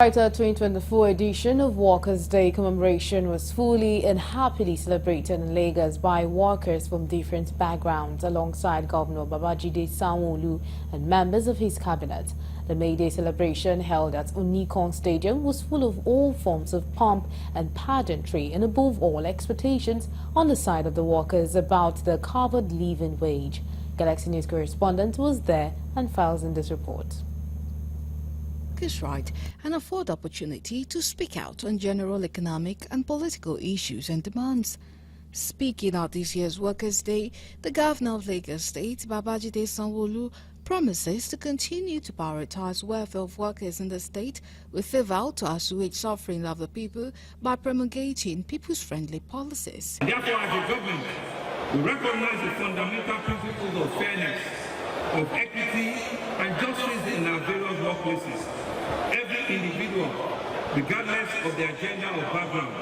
The 2024 edition of Workers' Day commemoration was fully and happily celebrated in Lagos by workers from different backgrounds alongside Governor Babajide Sanwo and members of his cabinet. The May Day celebration held at Unicon Stadium was full of all forms of pomp and pageantry and above all expectations on the side of the workers about the covered living wage. Galaxy News correspondent was there and files in this report. His right and afford opportunity to speak out on general economic and political issues and demands. Speaking at this year's Workers' Day, the Governor of Lagos State, Babajide Sanwo, promises to continue to prioritize welfare of workers in the state with a vow to assuage suffering of the people by promulgating people's-friendly policies. Therefore, as a government, we recognize the fundamental principles of fairness, of equity and justice in our various workplaces. Every individual, regardless of their gender or background,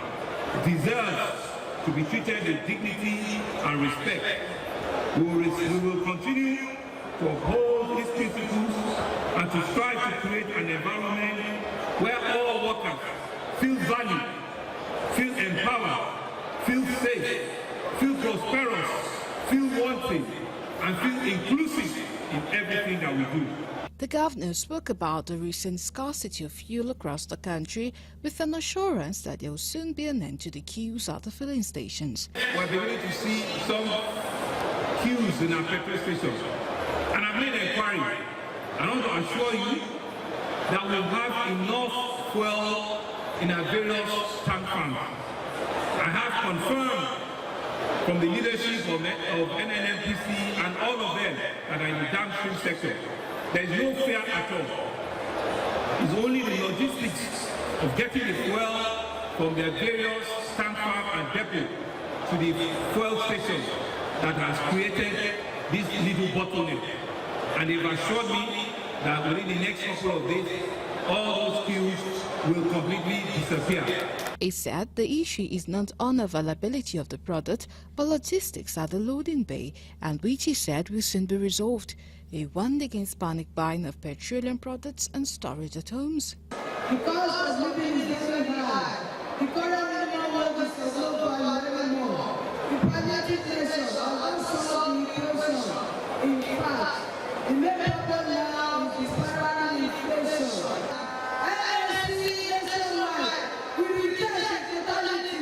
deserves to be treated with dignity and respect. We will continue to uphold these principles and to strive to create an environment where all workers feel valued, feel empowered, feel safe, feel prosperous, feel wanted, and feel inclusive in everything that we do. The governor spoke about the recent scarcity of fuel across the country with an assurance that there will soon be an end to the queues at the filling stations. We're beginning to see some queues in our petrol stations, and I've made an inquiry. I want to assure you that we'll have enough fuel in our various tank farms. I have confirmed from the leadership of NNPC and all of them that are in the downstream sector. There is no fear at all. It's only the logistics of getting the fuel from their various tank farm and depot to the fuel stations that has created this little bottleneck. And they've assured me that within the next couple of days, all those queues will completely disappear. He said the issue is not unavailability of the product, but logistics at the loading bay, and which he said will soon be resolved. He warned against panic buying of petroleum products and storage at homes. The cost of living is very high. The current minimum wage is so far anymore. The palliative measures are also the inflation. In fact, the main problem now is the spiraling inflation. NLC nationwide, we reject the totality.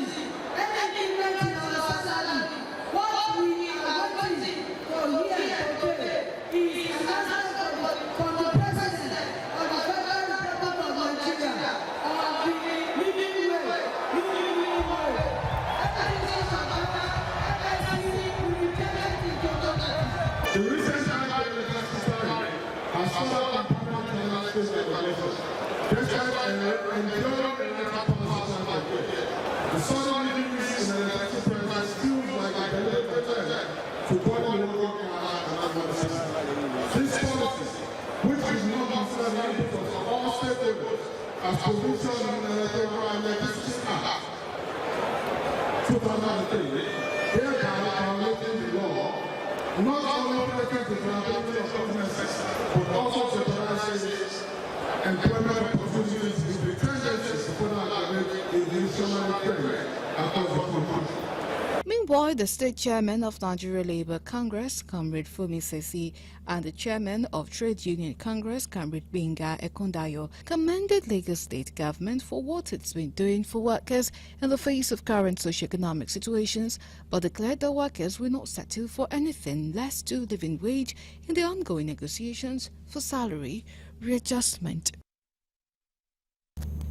Any increment in our salary, what we are waiting for here today is an announcement from the President of the Federal Republic of Nigeria on the living wage. The recent hike in electricity tariff has further impacted the state regulations. Despite enduring electrical policies and the sudden increase in electricity prices feels like a deliberate attempt to burden the working class and adversaries. This policy, which is not considered the input of all stakeholders as provision in the Electricity Act 2003, thereby violating the law, not only protecting the viability of businesses, but also jeopardizes employment opportunities with the tendencies to further aggravate the nationwide trend across the country. Meanwhile, the state chairman of Nigeria Labour Congress, Comrade Fumi Sesi, and the chairman of Trade Union Congress, Comrade Binga Ekundayo, commended Lagos State government for what it's been doing for workers in the face of current socio-economic situations, but declared the workers will not settle for anything less to living wage in the ongoing negotiations for salary readjustment.